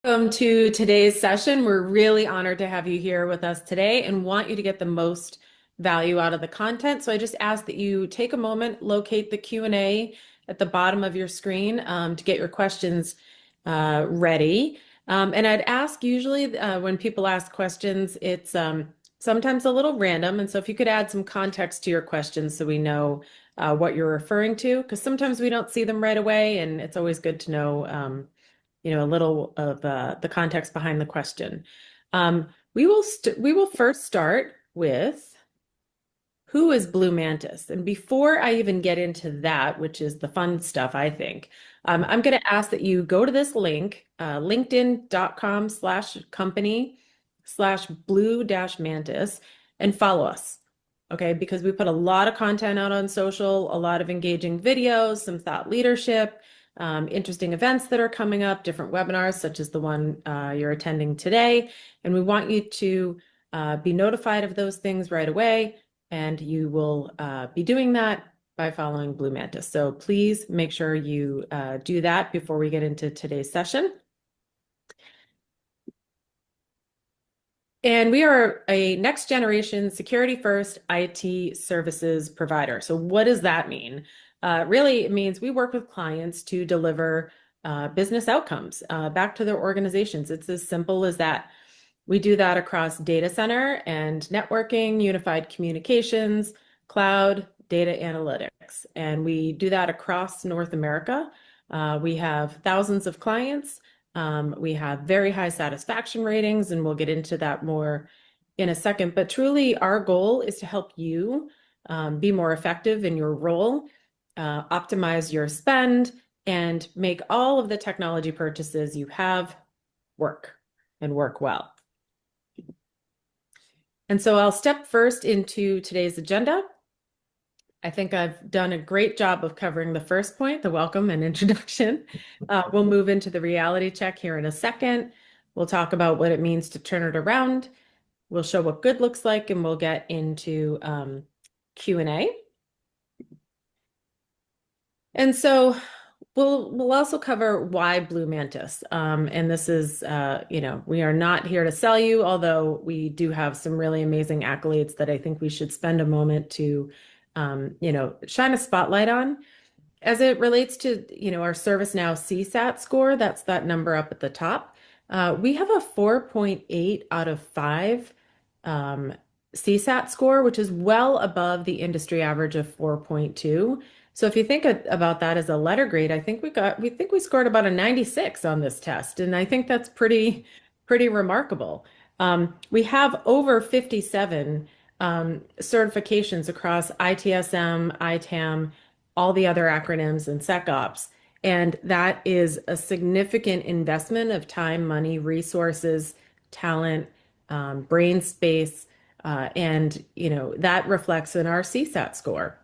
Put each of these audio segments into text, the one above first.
Welcome to today's session. We're really honored to have you here with us today and want you to get the most value out of the content. So I just ask that you take a moment, locate the Q&A at the bottom of your screen to get your questions ready. And I'd ask usually when people ask questions, it's sometimes a little random. And so if you could add some context to your questions so we know what you're referring to, because sometimes we don't see them right away, and it's always good to know a little of the context behind the question. We will first start with who is Blue Mantis? And before I even get into that, which is the fun stuff, I think, I'm going to ask that you go to this link, linkedin.com/company/blue dash mantis and follow us. Okay, because we put a lot of content out on social, a lot of engaging videos, some thought leadership, interesting events that are coming up, different webinars, such as the one you're attending today. And we want you to be notified of those things right away. And you will be doing that by following Blue Mantis. So please make sure you do that before we get into today's session. And we are a next generation security first IT services provider. So what does that mean? Really, it means we work with clients to deliver business outcomes back to their organizations. It's as simple as that. We do that across data center and networking, unified communications, cloud, data analytics. And we do that across North America. We have thousands of clients. We have very high satisfaction ratings, and we'll get into that more in a second. But truly, our goal is to help you be more effective in your role, optimize your spend, and make all of the technology purchases you have work and work well. And so I'll step first into today's agenda. I think I've done a great job of covering the first point, the welcome and introduction. We'll move into the reality check here in a second. We'll talk about what it means to turn it around. We'll show what good looks like, and we'll get into Q&A. And so we'll also cover why Blue Mantis. And this is, we are not here to sell you, although we do have some really amazing accolades that I think we should spend a moment to, shine a spotlight on. As it relates to, our ServiceNow CSAT score, that's that number up at the top. We have a 4.8 out of 5 CSAT score, which is well above the industry average of 4.2. So if you think about that as a letter grade, I think we scored about a 96 on this test, and I think that's pretty remarkable. We have over 57 certifications across ITSM, ITAM, all the other acronyms, and SecOps. And that is a significant investment of time, money, resources, talent, brain space, and that reflects in our CSAT score.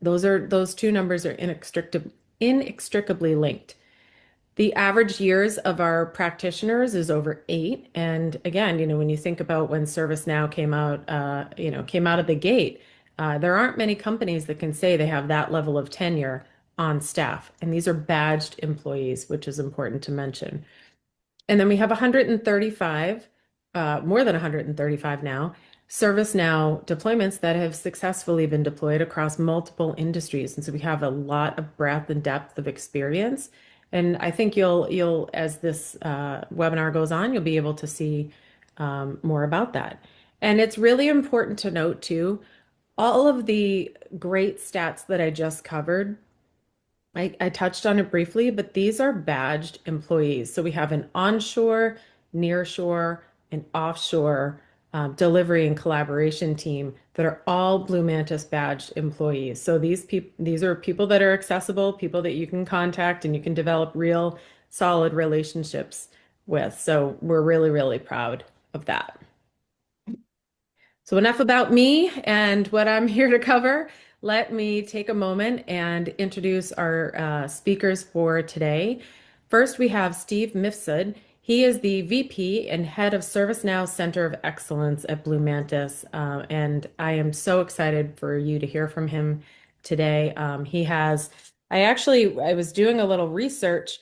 Those two numbers are inextricably linked. The average years of our practitioners is over 8. And again, when you think about when ServiceNow came out of the gate, there aren't many companies that can say they have that level of tenure on staff. And these are badged employees, which is important to mention. And then we have 135, more than 135 now, ServiceNow deployments that have successfully been deployed across multiple industries. And so we have a lot of breadth and depth of experience. And I think you'll as this webinar goes on, you'll be able to see more about that. And it's really important to note too, all of the great stats that I just covered, I touched on it briefly, but these are badged employees. So we have an onshore, nearshore, and offshore delivery and collaboration team that are all Blue Mantis badged employees. So these are people that are accessible, people that you can contact and you can develop real solid relationships with. So we're really, really proud of that. So enough about me and what I'm here to cover. Let me take a moment and introduce our speakers for today. First, we have Steve Mifsud. He is the VP and head of ServiceNow Center of Excellence at Blue Mantis, and I am so excited for you to hear from him today. I was doing a little research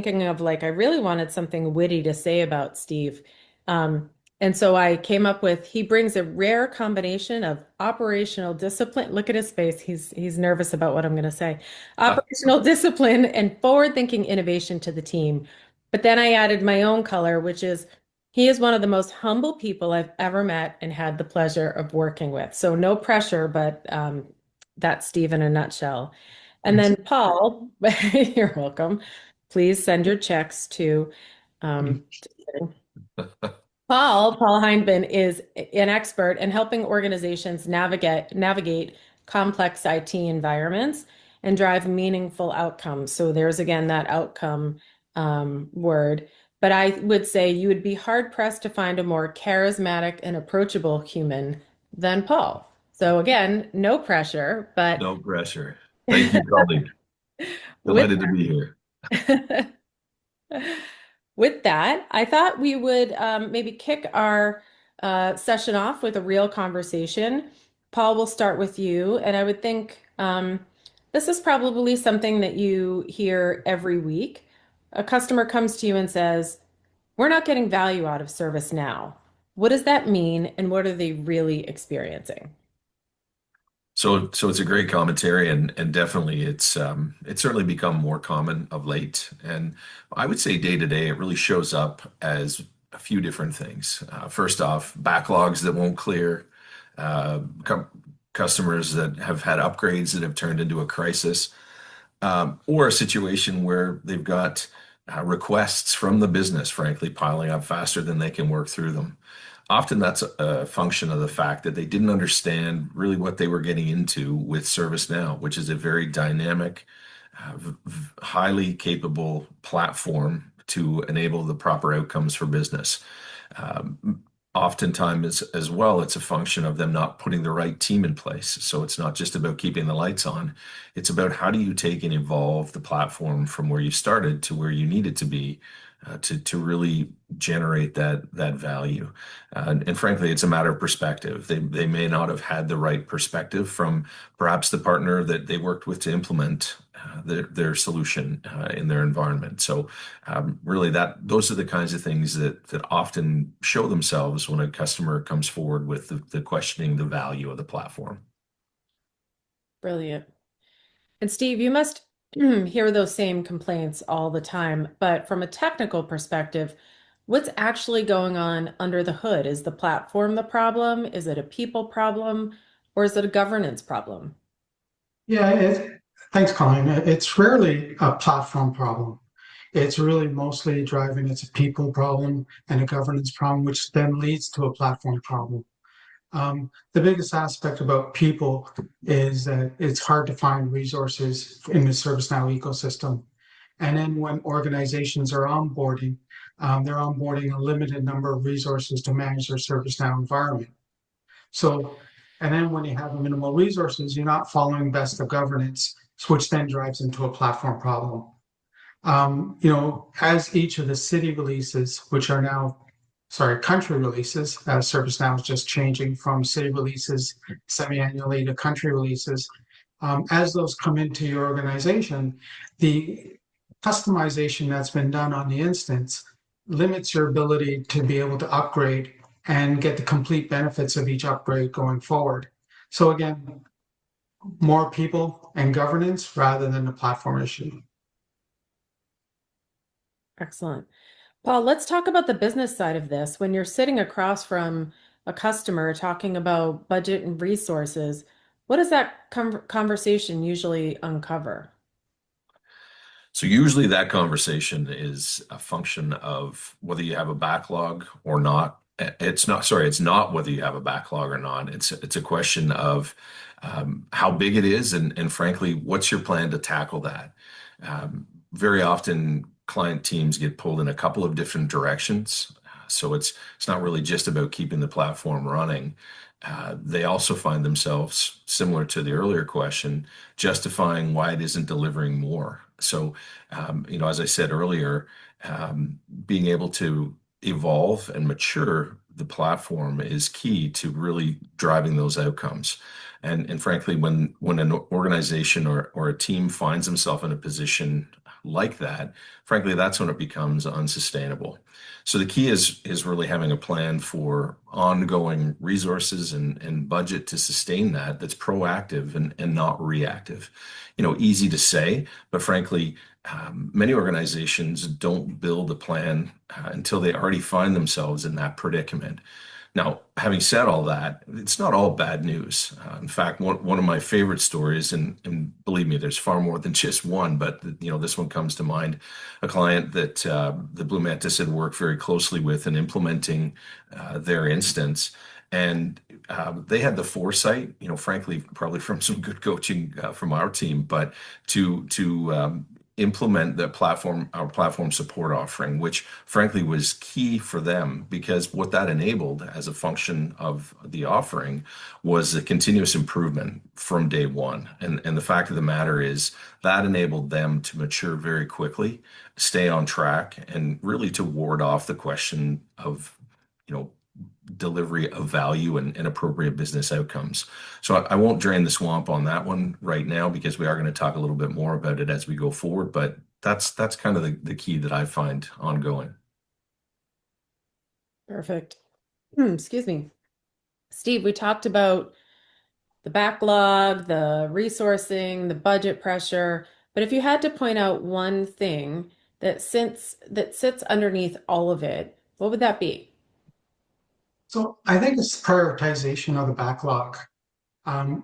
thinking of like, I really wanted something witty to say about Steve. Um, and so I came up with, he brings a rare combination of operational discipline. Look at his face. He's nervous about what I'm going to say. Operational discipline and forward-thinking innovation to the team. But then I added my own color, which is he is one of the most humble people I've ever met and had the pleasure of working with. So no pressure, but that's Steve in a nutshell. And Thanks. then Paul, you're welcome. Please send your checks to just kidding. Paul Hindman is an expert in helping organizations navigate complex IT environments and drive meaningful outcomes. So there's again that outcome word. But I would say you would be hard pressed to find a more charismatic and approachable human than Paul. So again, no pressure, but No pressure. Thank you, colleague. with Delighted to be here. with that, I thought we would maybe kick our session off with a real conversation. Paul, we'll start with you, and I would think this is probably something that you hear every week. A customer comes to you and says, "We're not getting value out of ServiceNow." What does that mean, and what are they really experiencing? So it's a great commentary, and definitely it's certainly become more common of late. And I would say day to day, it really shows up as a few different things. First off, backlogs that won't clear, uh, cu customers that have had upgrades that have turned into a crisis, or a situation where they've got requests from the business, frankly, piling up faster than they can work through them. Often that's a function of the fact that they didn't understand really what they were getting into with ServiceNow, which is a very dynamic, highly capable platform to enable the proper outcomes for business. Oftentimes, as well, it's a function of them not putting the right team in place. So it's not just about keeping the lights on. It's about how do you take and evolve the platform from where you started to where you need it to be to really generate that value. And frankly, it's a matter of perspective. They may not have had the right perspective from perhaps the partner that they worked with to implement their solution in their environment. So really, that those are the kinds of things that often show themselves when a customer comes forward with the questioning the value of the platform. Brilliant. And Steve, you must hear those same complaints all the time, but from a technical perspective, what's actually going on under the hood? Is the platform the problem? Is it a people problem? Or is it a governance problem? Yeah, thanks, Colin. It's rarely a platform problem. It's really mostly driving. It's a people problem and a governance problem, which then leads to a platform problem. The biggest aspect about people is that it's hard to find resources in the ServiceNow ecosystem. And then when organizations are onboarding, they're onboarding a limited number of resources to manage their ServiceNow environment. So, and then when you have minimal resources, you're not following best of governance, which then drives into a platform problem. As each of the city releases, which are now, sorry, country releases, ServiceNow is just changing from city releases semi-annually to country releases. As those come into your organization, the customization that's been done on the instance limits your ability to be able to upgrade and get the complete benefits of each upgrade going forward. So again, more people and governance rather than a platform issue. Excellent. Paul, let's talk about the business side of this. When you're sitting across from a customer talking about budget and resources, what does that conversation usually uncover? So usually that conversation is a function of whether you have a backlog or not. It's not whether you have a backlog or not. It's a question of how big it is and frankly, what's your plan to tackle that? Very often client teams get pulled in a couple of different directions. So it's not really just about keeping the platform running. They also find themselves, similar to the earlier question, justifying why it isn't delivering more. So, as I said earlier, being able to evolve and mature the platform is key to really driving those outcomes. And frankly, when an organization or a team finds themselves in a position like that, frankly, that's when it becomes unsustainable. So the key is really having a plan for ongoing resources and budget to sustain that that's proactive and not reactive. Easy to say, but frankly, many organizations don't build a plan until they already find themselves in that predicament. Now, having said all that, it's not all bad news. In fact, one of my favorite stories, and believe me, there's far more than just one, but this one comes to mind. A client that the Blue Mantis had worked very closely with in implementing their instance, and they had the foresight, frankly, probably from some good coaching from our team, but to implement our platform support offering, which frankly was key for them because what that enabled as a function of the offering was a continuous improvement from day one. And the fact of the matter is that enabled them to mature very quickly, stay on track, and really to ward off the question of, you know, delivery of value and appropriate business outcomes. So I won't drain the swamp on that one right now because we are going to talk a little bit more about it as we go forward. But that's kind of the key that I find ongoing. Perfect. Excuse me. Steve, we talked about the backlog, the resourcing, the budget pressure, but if you had to point out one thing that sits underneath all of it, what would that be? So I think it's prioritization of the backlog.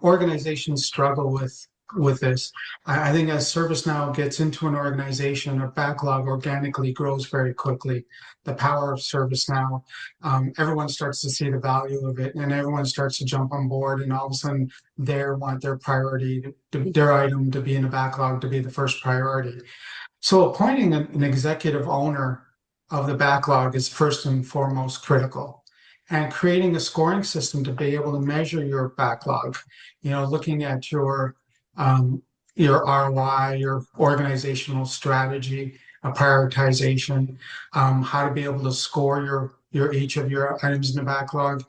Organizations struggle with this. I think as ServiceNow gets into an organization, a backlog organically grows very quickly. The power of ServiceNow, everyone starts to see the value of it, and everyone starts to jump on board, and all of a sudden they want their priority, their item to be in the backlog to be the first priority. So appointing an executive owner of the backlog is first and foremost critical. And creating a scoring system to be able to measure your backlog, looking at your ROI, your organizational strategy, a prioritization, how to be able to score your each of your items in the backlog.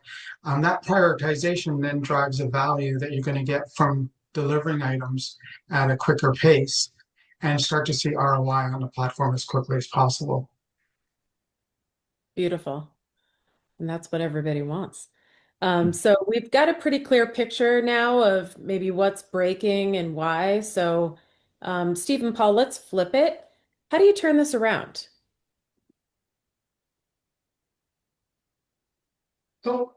That prioritization then drives the value that you're going to get from delivering items at a quicker pace and start to see ROI on the platform as quickly as possible. Beautiful. And that's what everybody wants. So we've got a pretty clear picture now of maybe what's breaking and why. So, Steve and Paul, let's flip it. How do you turn this around? So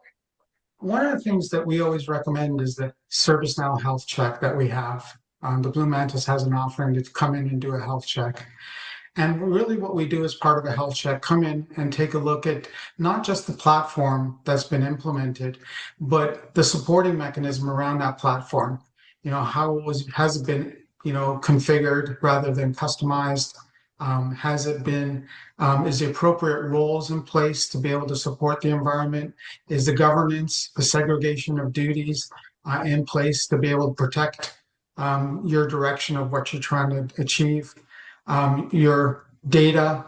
one of the things that we always recommend is the ServiceNow health check that we have. The Blue Mantis has an offering to come in and do a health check. And really, what we do as part of a health check, come in and take a look at not just the platform that's been implemented, but the supporting mechanism around that platform. Has it been, configured rather than customized? Has it been, is the appropriate roles in place to be able to support the environment? Is the governance, the segregation of duties in place to be able to protect your direction of what you're trying to achieve? Your data.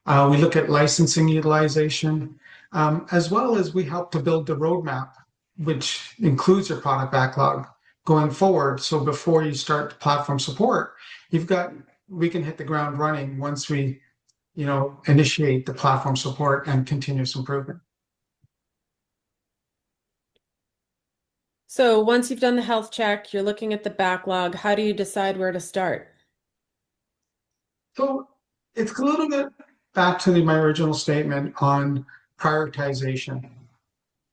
We look at licensing utilization, as well as we help to build the roadmap, which includes your product backlog going forward. So before you start platform support, we can hit the ground running once we, initiate the platform support and continuous improvement. So once you've done the health check, you're looking at the backlog. How do you decide where to start? So it's a little bit back to my original statement on prioritization.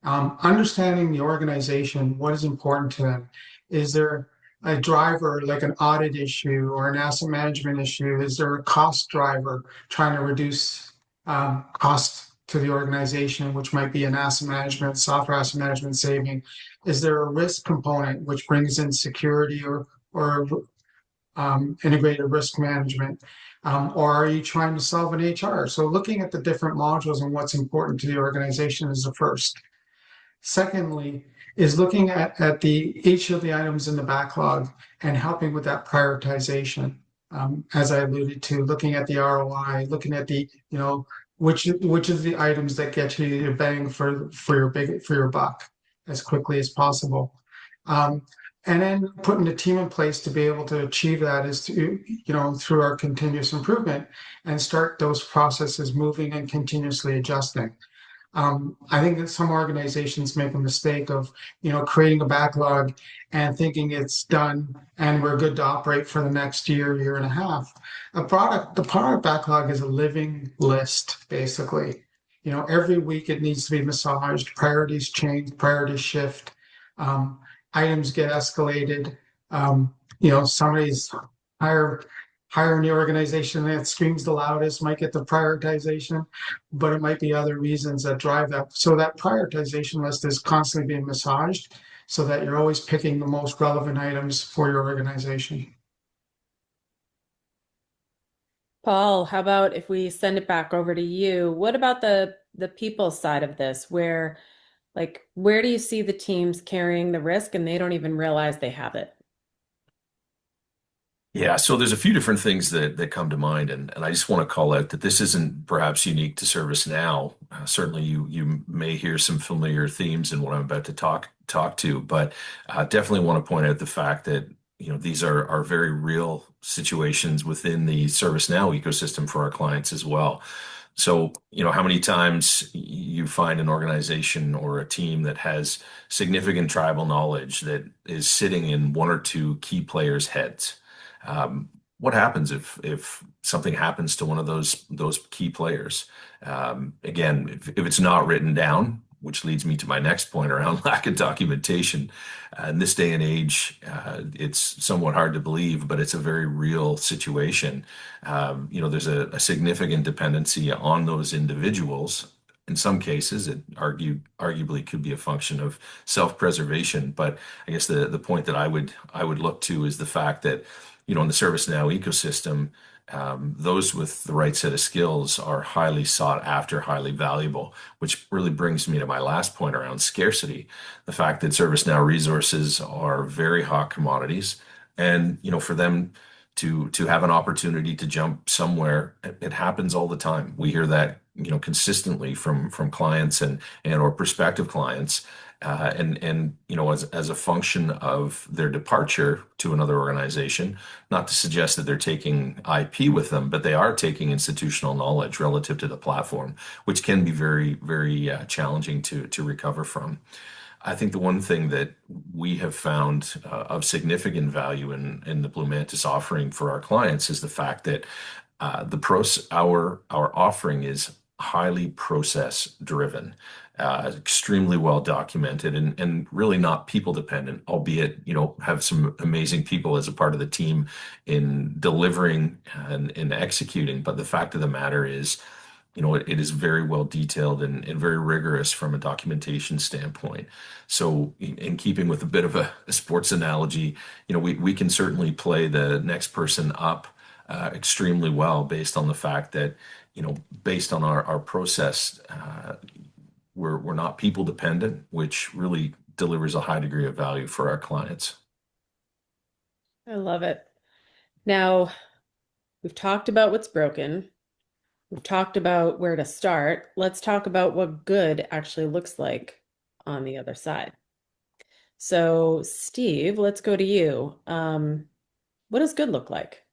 Understanding the organization, what is important to them. Is there a driver like an audit issue or an asset management issue? Is there a cost driver trying to reduce cost to the organization, which might be an asset management, software asset management saving? Is there a risk component which brings in security or integrated risk management? Or are you trying to solve an HR? So looking at the different modules and what's important to the organization is the first. Secondly, is looking at each of the items in the backlog and helping with that prioritization. As I alluded to, looking at the ROI, looking at which of the items that get you your bang for your buck as quickly as possible. And then putting a team in place to be able to achieve that is to, through our continuous improvement and start those processes moving and continuously adjusting. I think that some organizations make a mistake of, creating a backlog and thinking it's done and we're good to operate for the next year, year and a half. The product backlog is a living list, basically. Every week it needs to be massaged, priorities change, priorities shift, um, items get escalated. Somebody's higher higher in the organization that screams the loudest might get the prioritization, but it might be other reasons that drive that. So that prioritization list is constantly being massaged so that you're always picking the most relevant items for your organization. Paul, how about if we send it back over to you? What about the people side of this, where where do you see the teams carrying the risk and they don't even realize they have it? Yeah, so there's a few different things that come to mind, and I just want to call out that this isn't perhaps unique to ServiceNow. Certainly, you may hear some familiar themes in what I'm about to talk to, but definitely want to point out the fact that these are very real situations within the ServiceNow ecosystem for our clients as well. So, how many times you find an organization or a team that has significant tribal knowledge that is sitting in one or two key players' heads? What happens if something happens to one of those key players? Again, if it's not written down, which leads me to my next point around lack of documentation. In this day and age, it's somewhat hard to believe, but it's a very real situation. There's a significant dependency on those individuals. In some cases, it arguably could be a function of self-preservation. But I guess the point that I would look to is the fact that, in the ServiceNow ecosystem, those with the right set of skills are highly sought after, highly valuable, which really brings me to my last point around scarcity. The fact that ServiceNow resources are very hot commodities, and for them to have an opportunity to jump somewhere, it happens all the time. We hear that consistently from clients and or prospective clients. As a function of their departure to another organization, not to suggest that they're taking IP with them, but they are taking institutional knowledge relative to the platform, which can be very, very challenging to recover from. I think the one thing that we have found of significant value in the Blue Mantis offering for our clients is the fact that our offering is highly process driven, extremely well documented, and really not people dependent, albeit have some amazing people as a part of the team in delivering and in executing. But the fact of the matter is, it is very well detailed and very rigorous from a documentation standpoint. So, in keeping with a bit of a sports analogy, we can certainly play the next person up extremely well based on the fact that, based on our process, we're not people dependent, which really delivers a high degree of value for our clients. I love it. Now, we've talked about what's broken. We've talked about where to start. Let's talk about what good actually looks like on the other side. So, Steve, let's go to you. What does good look like?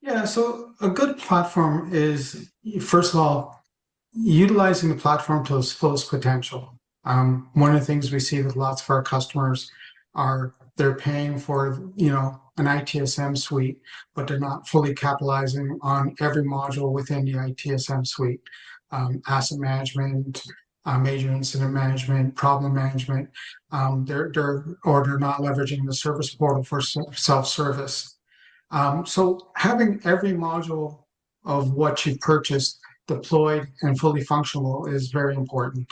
Yeah, so a good platform is, first of all, utilizing the platform to its fullest potential. One of the things we see with lots of our customers are they're paying for, an ITSM suite, but they're not fully capitalizing on every module within the ITSM suite. Asset management, major incident management, problem management. They're not leveraging the service portal for self-service. So having every module of what you purchased deployed and fully functional is very important.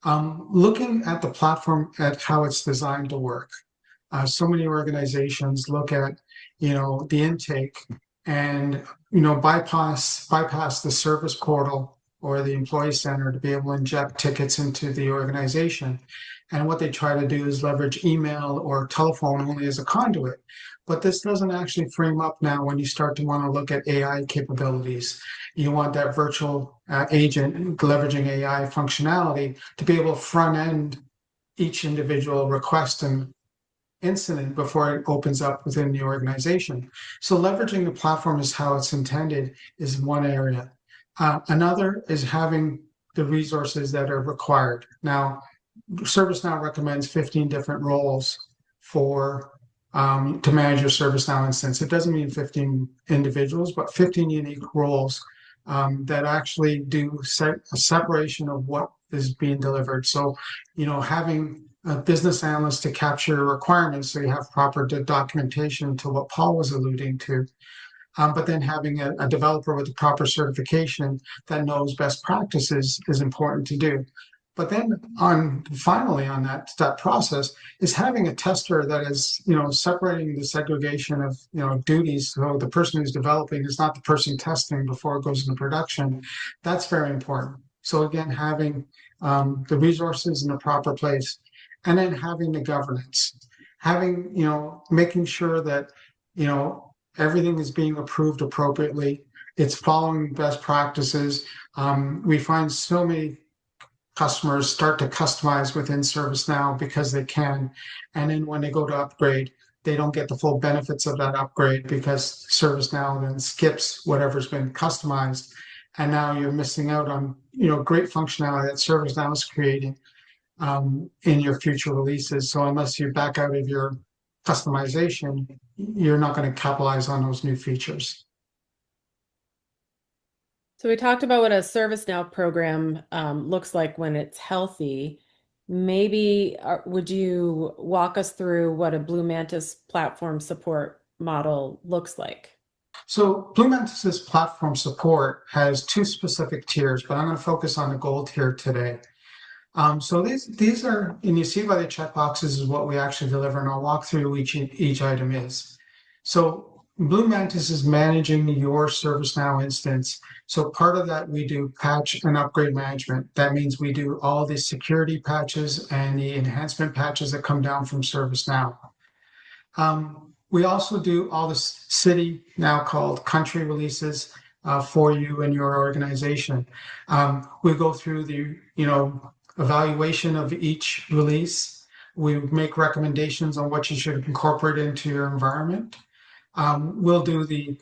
Looking at the platform at how it's designed to work. So many organizations look at, the intake and, bypass the service portal or the employee center to be able to inject tickets into the organization. And what they try to do is leverage email or telephone only as a conduit. But this doesn't actually frame up now when you start to want to look at AI capabilities. You want that virtual agent leveraging AI functionality to be able to front end each individual request incident before it opens up within the organization. So leveraging the platform is how it's intended is one area. Another is having the resources that are required. Now, ServiceNow recommends 15 different roles for to manage your ServiceNow instance. It doesn't mean 15 individuals, but 15 unique roles that actually do a separation of what is being delivered. So, having a business analyst to capture requirements so you have proper documentation to what Paul was alluding to, but then having a developer with the proper certification that knows best practices is important to do. But then finally on that process is having a tester that is, separating the segregation of, duties. So the person who's developing is not the person testing before it goes into production. That's very important. So again, having the resources in the proper place, and then having the governance, making sure that, everything is being approved appropriately. It's following best practices. We find so many customers start to customize within ServiceNow because they can. And then when they go to upgrade, they don't get the full benefits of that upgrade because ServiceNow then skips whatever's been customized. And now you're missing out on, great functionality that ServiceNow is creating in your future releases. So unless you back out of your customization, you're not going to capitalize on those new features. So we talked about what a ServiceNow program looks like when it's healthy. Maybe would you walk us through what a Blue Mantis platform support model looks like? So Blue Mantis's platform support has two specific tiers, but I'm going to focus on the gold tier today. So these are, and you see by the checkboxes is what we actually deliver, and I'll walk through each item is. So Blue Mantis is managing your ServiceNow instance. So part of that we do patch and upgrade management. That means we do all the security patches and the enhancement patches that come down from ServiceNow. We also do all the city, now called country releases for you and your organization. We go through the, evaluation of each release. We make recommendations on what you should incorporate into your environment. We'll do the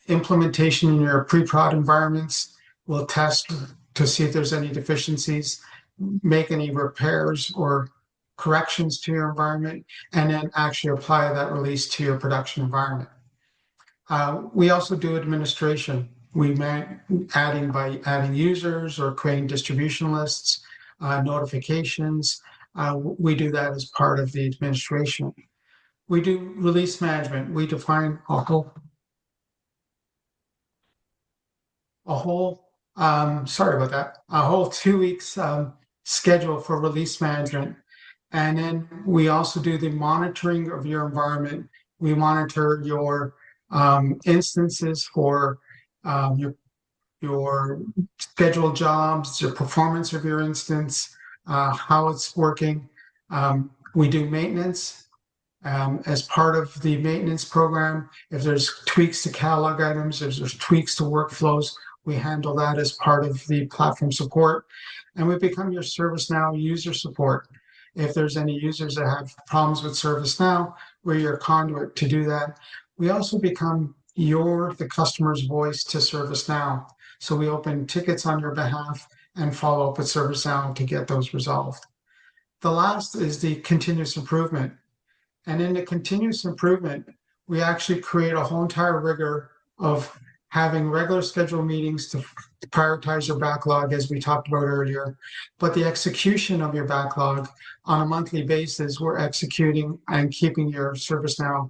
implementation in your pre-prod environments. We'll test to see if there's any deficiencies, make any repairs or corrections to your environment, and then actually apply that release to your production environment. We also do administration. Adding users or creating distribution lists, notifications. We do that as part of the administration. We do release management. We define a whole a whole 2 weeks schedule for release management. And then we also do the monitoring of your environment. We monitor your instances for your scheduled jobs, the performance of your instance, how it's working. We do maintenance as part of the maintenance program. If there's tweaks to catalog items, if there's tweaks to workflows, we handle that as part of the platform support. And we become your ServiceNow user support. If there's any users that have problems with ServiceNow, we're your conduit to do that. We also become the customer's voice to ServiceNow. So we open tickets on your behalf and follow up with ServiceNow to get those resolved. The last is the continuous improvement. And in the continuous improvement, we actually create a whole entire rigor of having regular scheduled meetings to prioritize your backlog, as we talked about earlier. But the execution of your backlog on a monthly basis, we're executing and keeping your ServiceNow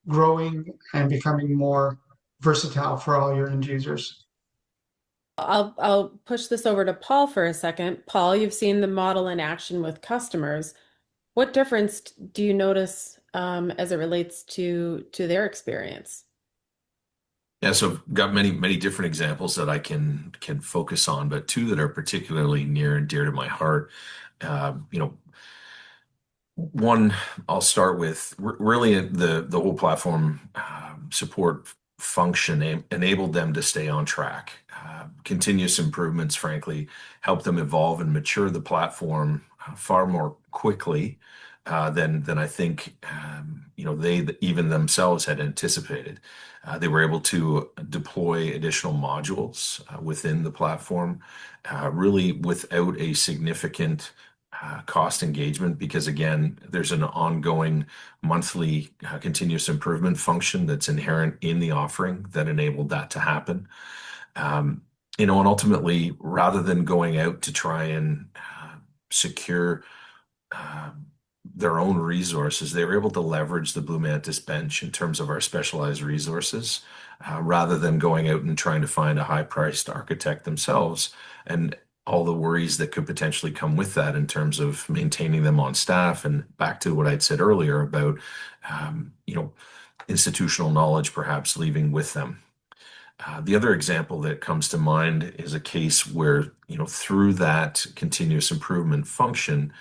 growing and becoming more versatile for all your end users. I'll push this over to Paul for a second. Paul, you've seen the model in action with customers. What difference do you notice as it relates to their experience? Yeah, so I've got many different examples that I can focus on, but two that are particularly near and dear to my heart. One I'll start with really the whole platform support function enabled them to stay on track. Continuous improvements, frankly, help them evolve and mature the platform far more quickly than I think they even themselves had anticipated. They were able to deploy additional modules within the platform, really without a significant cost engagement, because again, there's an ongoing monthly continuous improvement function that's inherent in the offering that enabled that to happen. Um, and ultimately, rather than going out to try and secure uh, their own resources, they were able to leverage the Blue Mantis bench in terms of our specialized resources, rather than going out and trying to find a high-priced architect themselves, and all the worries that could potentially come with that in terms of maintaining them on staff. And back to what I'd said earlier about, institutional knowledge perhaps leaving with them. The other example that comes to mind is a case where, through that continuous improvement function,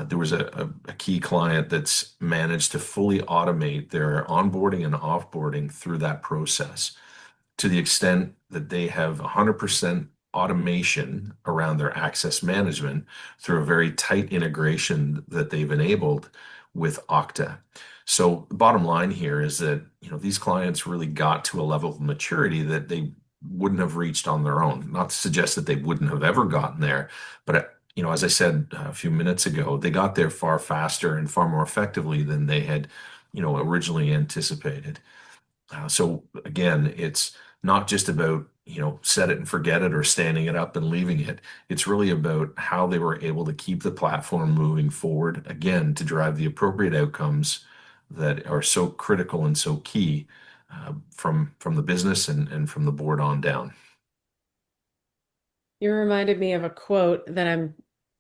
there was a key client that's managed to fully automate their onboarding and offboarding through that process, to the extent that they have 100% automation around their access management through a very tight integration that they've enabled with Okta. So the bottom line here is that, these clients really got to a level of maturity that they wouldn't have reached on their own. Not to suggest that they wouldn't have ever gotten there, but as I said a few minutes ago, they got there far faster and far more effectively than they had, originally anticipated. So again, it's not just about, set it and forget it or standing it up and leaving it. It's really about how they were able to keep the platform moving forward, again, to drive the appropriate outcomes that are so critical and so key, from the business and from the board on down. You reminded me of a quote that I'm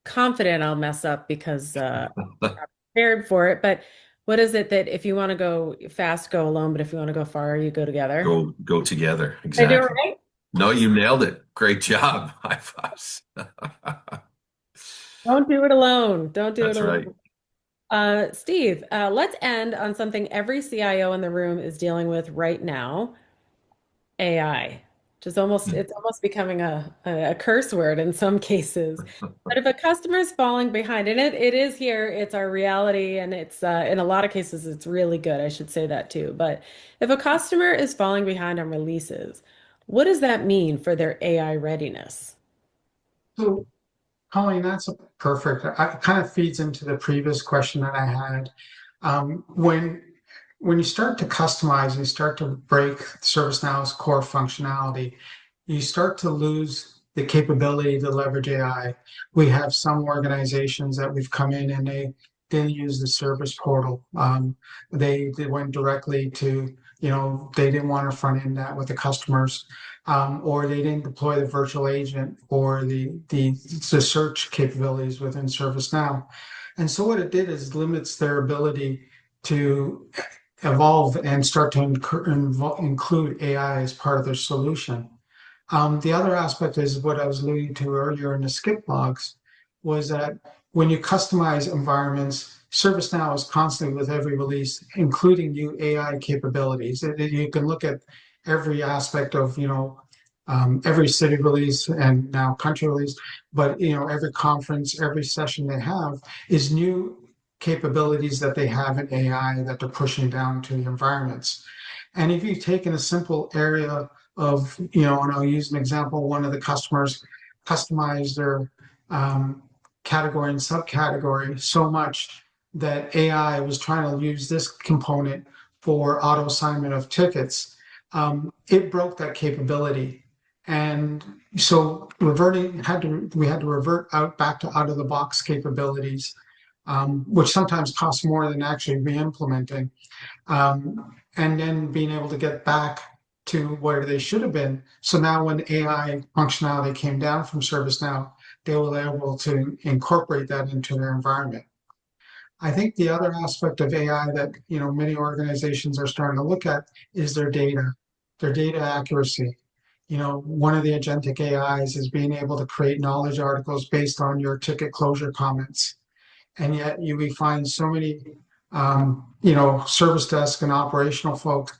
confident I'll mess up because I'm prepared for it. But what is it that if you want to go fast, go alone, but if you want to go far, you go together? Go together. Did I do it Exactly. right? No, you nailed it. Great job. High fives. Don't do it alone. Don't do it That's alone. right. Steve, let's end on something every CIO in the room is dealing with right now, AI. Just almost, Hmm. it's almost becoming a curse word in some cases. But if a customer is falling behind, and it is here, it's our reality, and it's in a lot of cases it's really good. I should say that too. But if a customer is falling behind on releases, what does that mean for their AI readiness? So, Colleen, that's a perfect. It kind of feeds into the previous question that I had. When you start to customize, you start to break ServiceNow's core functionality, you start to lose the capability to leverage AI. We have some organizations that we've come in and they didn't use the service portal. They went directly to, they didn't want to front end that with the customers, or they didn't deploy the virtual agent or the search capabilities within ServiceNow. And so what it did is limits their ability to evolve and start to include AI as part of their solution. The other aspect is what I was alluding to earlier in the skip logs was that when you customize environments, ServiceNow is constantly with every release, including new AI capabilities. You can look at every aspect of, every city release and now country release, but every conference, every session they have is new capabilities that they have in AI that they're pushing down to the environments. And if you've taken a simple area of, and I'll use an example, one of the customers customized their category and subcategory so much that AI was trying to use this component for auto assignment of tickets. It broke that capability. And so we had to revert out back to out of the box capabilities, which sometimes costs more than actually re-implementing, and then being able to get back to where they should have been. So now when AI functionality came down from ServiceNow, they were able to incorporate that into their environment. I think the other aspect of AI that many organizations are starting to look at is their data accuracy. One of the agentic AIs is being able to create knowledge articles based on your ticket closure comments, and yet we find so many service desk and operational folk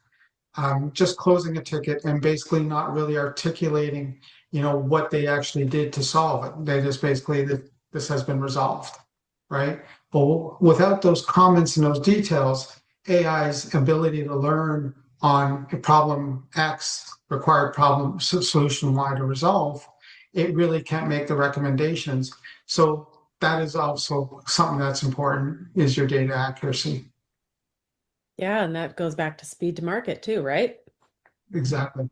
just closing a ticket and basically not really articulating what they actually did to solve it. They just basically that this has been resolved, right? But without those comments and those details, AI's ability to learn on a problem X, required problem solution Y to resolve, it really can't make the recommendations. So that is also something that's important is your data accuracy. Yeah, and that goes back to speed to market too, right? Exactly.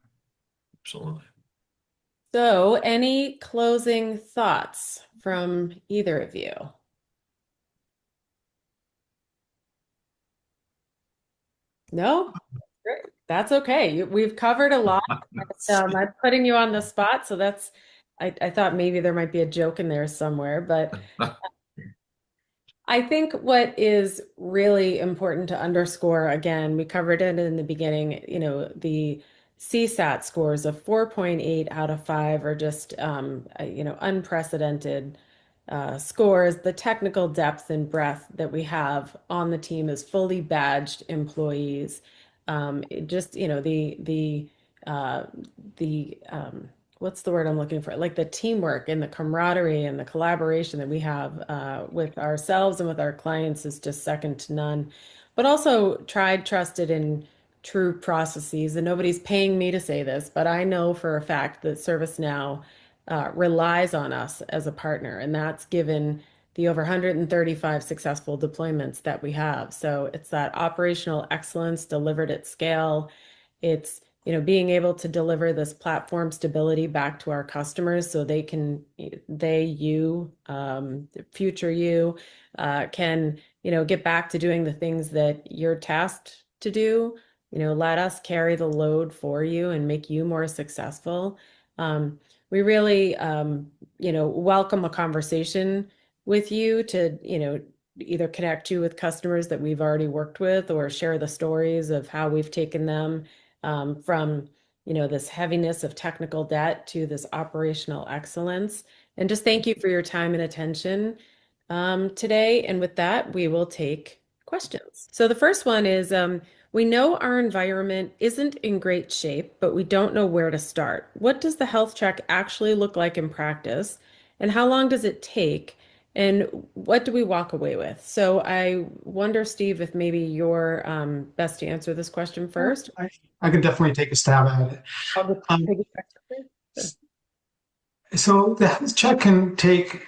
Absolutely. So, any closing thoughts from either of you? No? Great. That's okay. We've covered a lot. I'm putting you on the spot, so I thought maybe there might be a joke in there somewhere, but I think what is really important to underscore, again, we covered it in the beginning, the CSAT scores of 4.8 out of 5 are just, unprecedented scores. The technical depth and breadth that we have on the team as fully badged employees. It just, uh, the what's the word I'm looking for? Like the teamwork and the camaraderie and the collaboration that we have with ourselves and with our clients is just second to none. But also tried, trusted, and true processes. And nobody's paying me to say this, but I know for a fact that ServiceNow relies on us as a partner, and that's given the over 135 successful deployments that we have. So it's that operational excellence delivered at scale. It's, being able to deliver this platform stability back to our customers so future you, can, get back to doing the things that you're tasked to do. Let us carry the load for you and make you more successful. We really, welcome a conversation with you to, either connect you with customers that we've already worked with or share the stories of how we've taken them from this heaviness of technical debt to this operational excellence. And just thank you for your time and attention today. And with that, we will take questions. So the first one is we know our environment isn't in great shape, but we don't know where to start. What does the health check actually look like in practice? And how long does it take? And what do we walk away with? So I wonder, Steve, if maybe you're best to answer this question first. I, I can definitely take a stab at it. I'll just Um, take it back to you. so the health check can take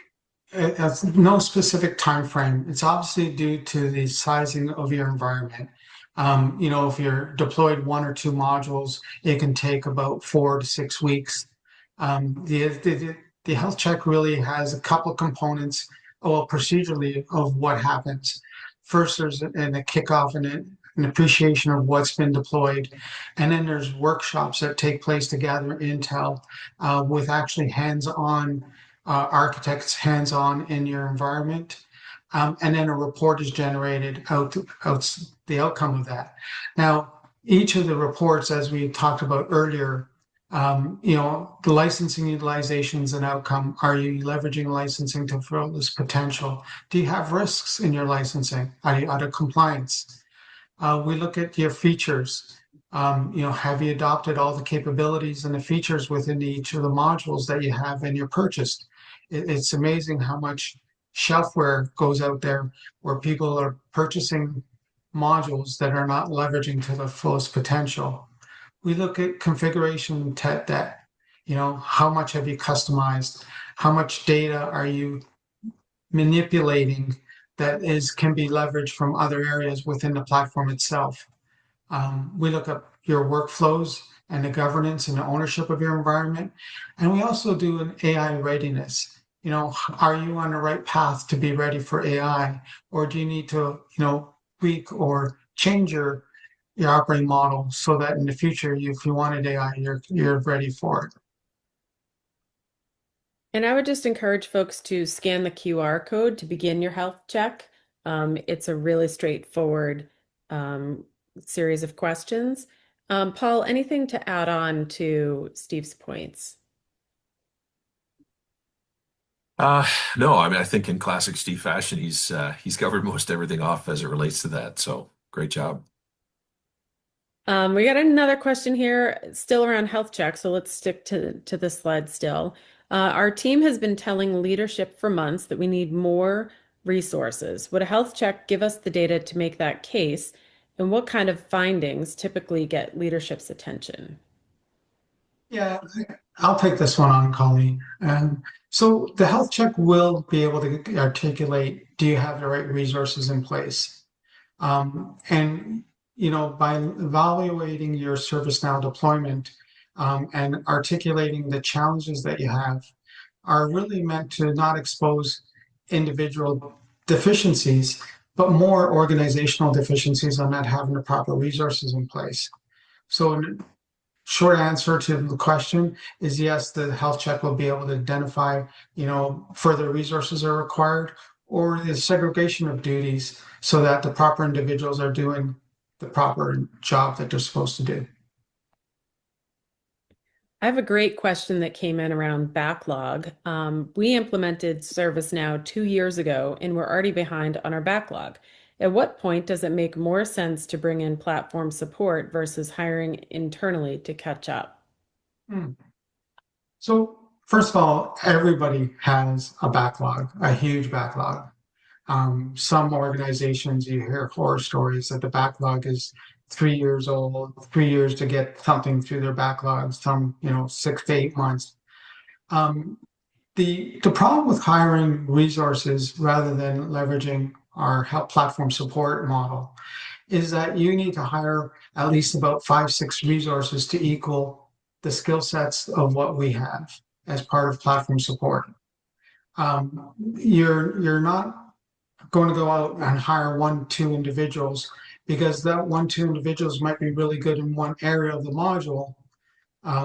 no specific time frame. It's obviously due to the sizing of your environment. If you're deployed one or two modules, it can take about 4 to 6 weeks. The health check really has a couple of components, well, procedurally of what happens. First, there's a kickoff and an appreciation of what's been deployed, and then there's workshops that take place to gather intel with actually hands-on architects hands-on in your environment. And then a report is generated out the outcome of that. Now, each of the reports, as we talked about earlier, the licensing utilizations and outcome. Are you leveraging licensing to fulfill this potential? Do you have risks in your licensing? Are you out of compliance? We look at your features. Have you adopted all the capabilities and the features within each of the modules that you have in your purchased? It's amazing how much shelfware goes out there where people are purchasing modules that are not leveraging to the fullest potential. We look at configuration debt. How much have you customized? How much data are you manipulating that can be leveraged from other areas within the platform itself? We look up your workflows and the governance and the ownership of your environment. And we also do an AI readiness. Are you on the right path to be ready for AI? Or do you need to, tweak or change your operating model so that in the future, if you wanted AI, you're ready for it. And I would just encourage folks to scan the QR code to begin your health check. It's a really straightforward um, series of questions. Paul, anything to add on to Steve's points? Uh, no, I mean, I think in classic Steve fashion, he's covered most everything off as it relates to that. So great job. We got another question here, still around health check, so let's stick to this slide still. Our team has been telling leadership for months that we need more resources. Would a health check give us the data to make that case? And what kind of findings typically get leadership's attention? Yeah, I'll take this one on, Colleen. So the health check will be able to articulate, do you have the right resources in place? And by evaluating your ServiceNow deployment and articulating the challenges that you have, are really meant to not expose individual deficiencies, but more organizational deficiencies on not having the proper resources in place. So short answer to the question is yes, the health check will be able to identify, further resources are required or the segregation of duties so that the proper individuals are doing the proper job that they're supposed to do. I have a great question that came in around backlog. We implemented ServiceNow 2 years ago, and we're already behind on our backlog. At what point does it make more sense to bring in platform support versus hiring internally to catch up? Hmm. So first of all, everybody has a backlog, a huge backlog. Some organizations, you hear horror stories that the backlog is 3 years old, 3 years to get something through their backlogs, some, 6 to 8 months. Um, the problem with hiring resources rather than leveraging our help platform support model is that you need to hire at least about 5, 6 resources to equal the skill sets of what we have as part of platform support. You're not going to go out and hire 1, 2 individuals because that 1, 2 individuals might be really good in one area of the module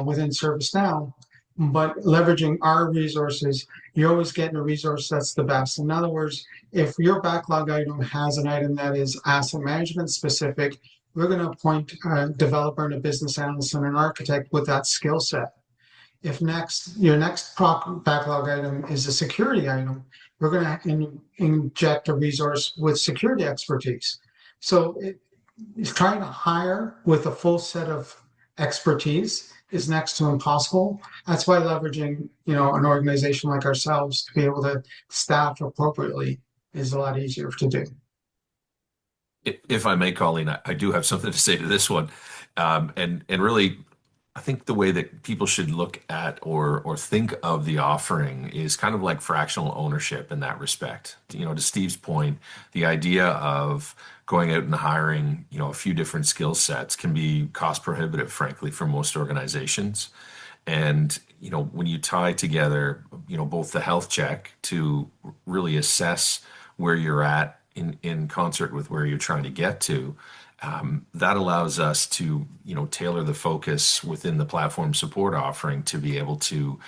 within ServiceNow, but leveraging our resources, you're always getting a resource that's the best. In other words, if your backlog item has an item that is asset management specific, we're going to appoint a developer and a business analyst and an architect with that skill set. If your next backlog item is a security item, we're going to inject a resource with security expertise. So trying to hire with a full set of expertise is next to impossible. That's why leveraging, an organization like ourselves to be able to staff appropriately is a lot easier to do. If I may, Colleen, I do have something to say to this one. And really, I think the way that people should look at or think of the offering is kind of like fractional ownership in that respect. To Steve's point, the idea of going out and hiring, a few different skill sets can be cost prohibitive, frankly, for most organizations. And, when you tie together, both the health check to really assess where you're at in concert with where you're trying to get to, that allows us to, tailor the focus within the platform support offering to be able to,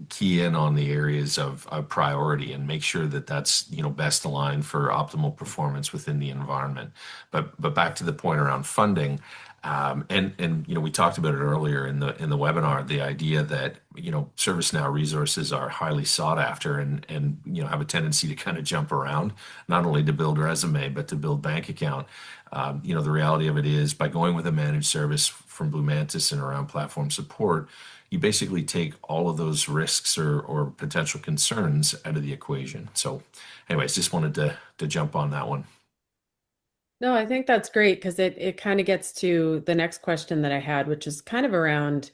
key in on the areas of priority and make sure that that's, best aligned for optimal performance within the environment. But back to the point around funding, and we talked about it earlier in the webinar, the idea that ServiceNow resources are highly sought after and have a tendency to kind of jump around, not only to build resume but to build bank account. The reality of it is by going with a managed service from Blue Mantis and around platform support, you basically take all of those risks or potential concerns out of the equation. So, anyways, just wanted to jump on that one. No, I think that's great because it kind of gets to the next question that I had, which is kind of around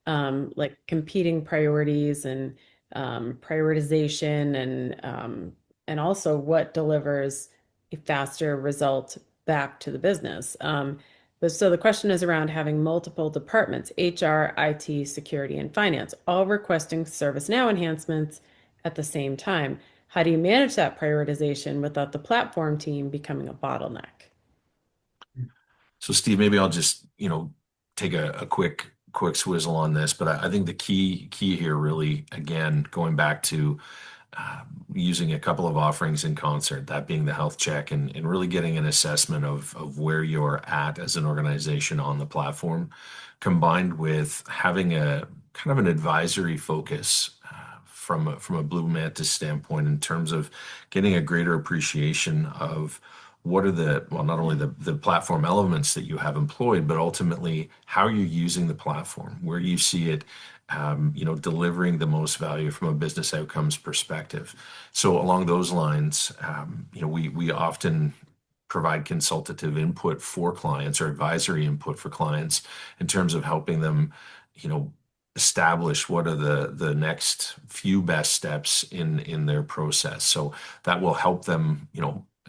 like competing priorities and prioritization and also what delivers a faster result back to the business. But so the question is around having multiple departments, HR, IT, security, and finance, all requesting ServiceNow enhancements at the same time. How do you manage that prioritization without the platform team becoming a bottleneck? So, Steve, maybe I'll just, take a quick swizzle on this, but I think the key here really, again, going back to uh, using a couple of offerings in concert, that being the health check and really getting an assessment of where you're at as an organization on the platform, combined with having a kind of an advisory focus from a Blue Mantis standpoint in terms of getting a greater appreciation of what are well, not only the platform elements that you have employed, but ultimately how you're using the platform, where you see it delivering the most value from a business outcomes perspective. So along those lines, we often provide consultative input for clients or advisory input for clients in terms of helping them, you know, establish what are the next few best steps in their process. So that will help them,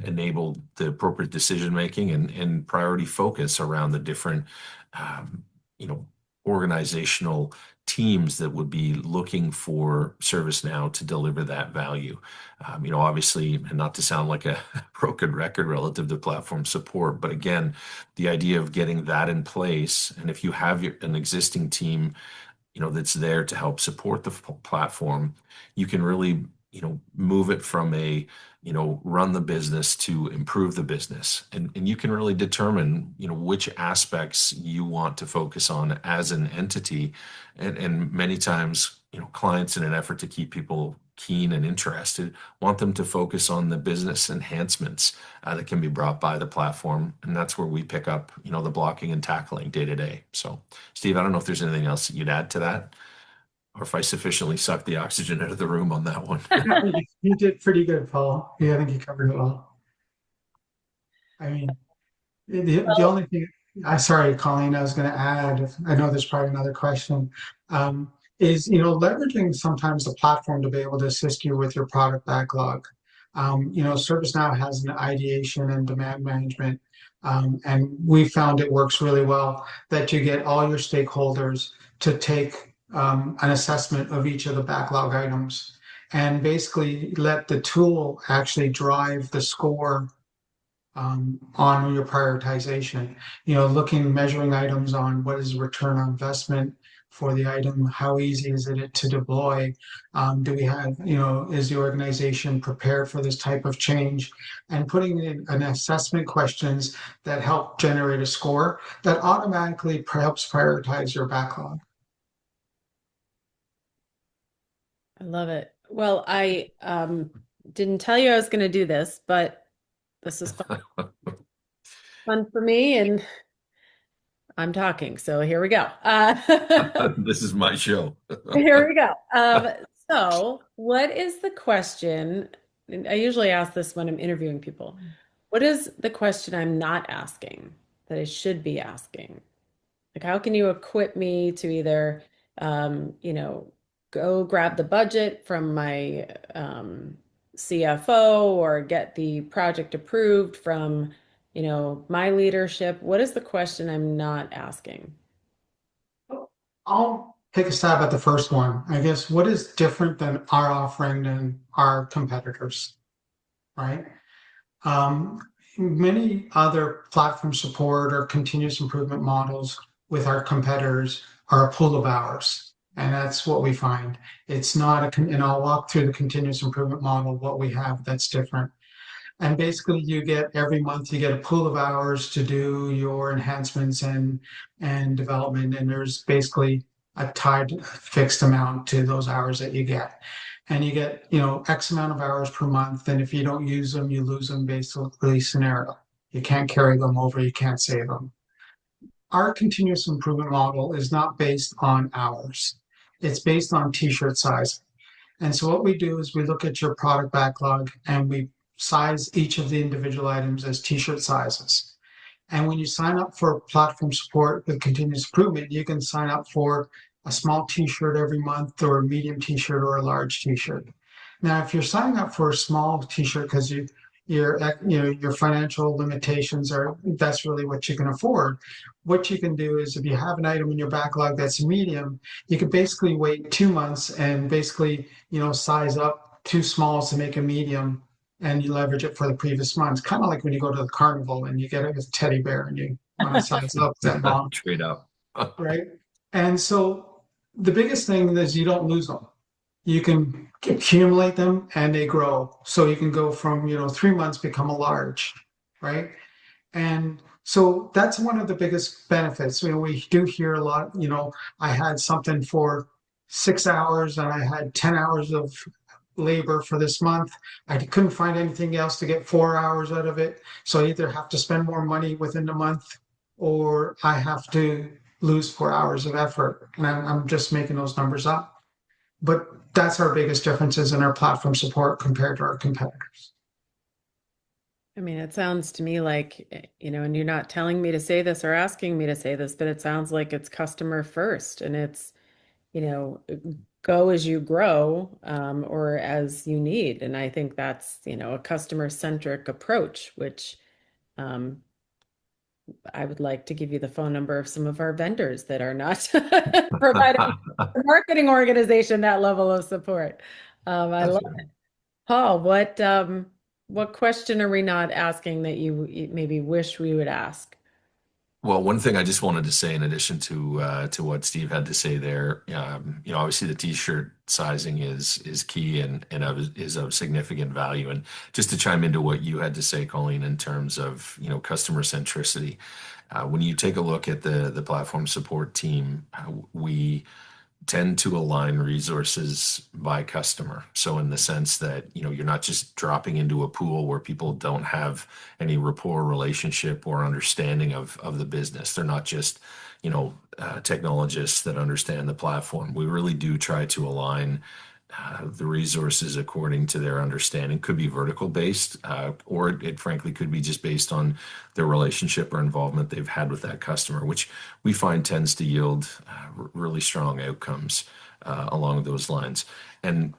enable the appropriate decision making and priority focus around the different, um, you know, organizational teams that would be looking for ServiceNow to deliver that value. Obviously, and not to sound like a broken record relative to platform support, but again, the idea of getting that in place, and if you have an existing team, that's there to help support the platform, you can really, move it from a, run the business to improve the business. And you can really determine, which aspects you want to focus on as an entity. And many times, clients, in an effort to keep people keen and interested, want them to focus on the business enhancements that can be brought by the platform. And that's where we pick up, the blocking and tackling day to day. So, Steve, I don't know if there's anything else that you'd add to that, or if I sufficiently sucked the oxygen out of the room on that one. You did pretty good, Paul. Yeah, I think you covered it well. I mean, the Well, only thing, sorry, Colleen, I was going to add, I know there's probably another question, is, leveraging sometimes the platform to be able to assist you with your product backlog. ServiceNow has an ideation and demand management, and we found it works really well that you get all your stakeholders to take an assessment of each of the backlog items and basically let the tool actually drive the score on your prioritization. Measuring items on what is return on investment for the item, how easy is it to deploy? Do we have, is the organization prepared for this type of change? And putting in an assessment questions that help generate a score that automatically helps prioritize your backlog. I love it. Well, I didn't tell you I was going to do this, but this is fun for me, and I'm talking. So here we go. This is my show. Here we go. So, what is the question? And I usually ask this when I'm interviewing people. What is the question I'm not asking that I should be asking? Like, how can you equip me to either, go grab the budget from my CFO or get the project approved from, my leadership? What is the question I'm not asking? I'll take a stab at the first one. I guess what is different than our offering than our competitors, right? Um, Many other platform support or continuous improvement models with our competitors are a pool of hours. And that's what we find. It's not and I'll walk through the continuous improvement model, what we have that's different. And basically you get every month you get a pool of hours to do your enhancements and development. And there's basically a tied fixed amount to those hours that you get. And you get, X amount of hours per month. And if you don't use them, you lose them basically scenario. You can't carry them over, you can't save them. Our continuous improvement model is not based on hours. It's based on t-shirt size. And so what we do is we look at your product backlog and we size each of the individual items as t-shirt sizes. And when you sign up for platform support with continuous improvement, you can sign up for a small t-shirt every month or a medium t-shirt or a large t-shirt. Now, if you're signing up for a small t-shirt because your financial limitations are that's really what you can afford. What you can do is if you have an item in your backlog that's medium, you could basically wait 2 months and basically, size up two smalls to make a medium and you leverage it for the previous months. Kind of like when you go to the carnival and you get a teddy bear and you want to size up that long, Trade up. right? And so the biggest thing is you don't lose them. You can accumulate them and they grow. So you can go from, 3 months become a large, right? And so that's one of the biggest benefits. We do hear a lot, I had something for 6 hours and I had 10 hours of labor for this month. I couldn't find anything else to get 4 hours out of it. So I either have to spend more money within the month or I have to lose 4 hours of effort. And I'm just making those numbers up. But that's our biggest differences in our platform support compared to our competitors. I mean, it sounds to me like, and you're not telling me to say this or asking me to say this, but it sounds like it's customer first and it's, you know, go as you grow, or as you need. And I think that's, a customer centric approach, which, um, I would like to give you the phone number of some of our vendors that are not providing the marketing organization that level of support. I That's love good. Paul. What question are we not asking that you maybe wish we would ask? Well, one thing I just wanted to say in addition to what Steve had to say there, obviously the t-shirt sizing is key is of significant value. And just to chime into what you had to say, Colleen, in terms of, customer centricity, when you take a look at the platform support team, we tend to align resources by customer. So in the sense that, you're not just dropping into a pool where people don't have any rapport, relationship, or understanding of the business. They're not just, technologists that understand the platform. We really do try to align the resources according to their understanding. Could be vertical based, or it frankly could be just based on their relationship or involvement they've had with that customer, which we find tends to yield really strong outcomes along those lines. And,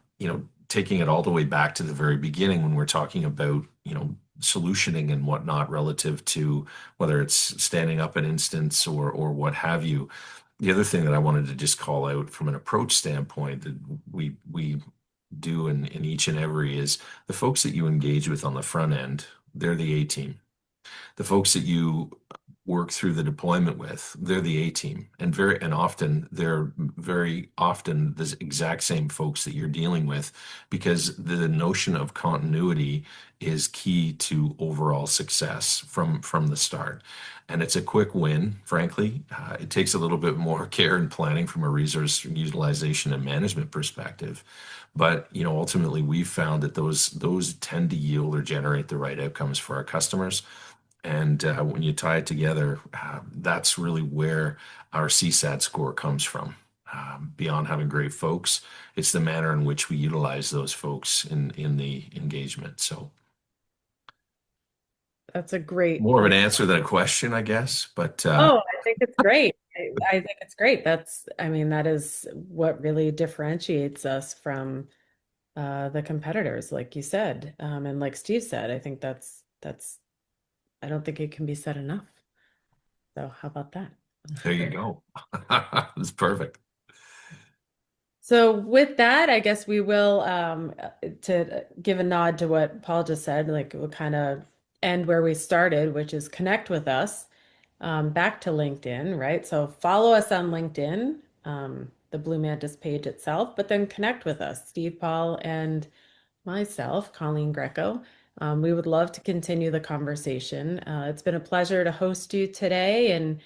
taking it all the way back to the very beginning when we're talking about, solutioning and whatnot relative to whether it's standing up an instance or what have you. The other thing that I wanted to just call out from an approach standpoint that we do in each and every is the folks that you engage with on the front end, they're the A team. The folks that you work through the deployment with, they're the A team. And often they're very often the exact same folks that you're dealing with because the notion of continuity is key to overall success from the start. And it's a quick win, frankly. It takes a little bit more care and planning from a resource utilization and management perspective. But ultimately, we've found that those tend to yield or generate the right outcomes for our customers. And when you tie it together, that's really where our CSAT score comes from. Beyond having great folks, it's the manner in which we utilize those folks in the engagement. So That's a great more of an point. answer than a question, I guess. But Oh, I think it's great. I think it's great. I mean, that is what really differentiates us from the competitors, like you said. And like Steve said, I think I don't think it can be said enough. So how about that? there you go. It's perfect. So with that, I guess we will to give a nod to what Paul just said, like we'll kind of end where we started, which is connect with us, back to LinkedIn, right? So follow us on LinkedIn, the Blue Mantis page itself, but then connect with us, Steve, Paul, and myself, Colleen Greco. We would love to continue the conversation. It's been a pleasure to host you today, and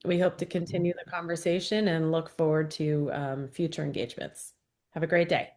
we hope to continue the conversation and look forward to future engagements. Have a great day.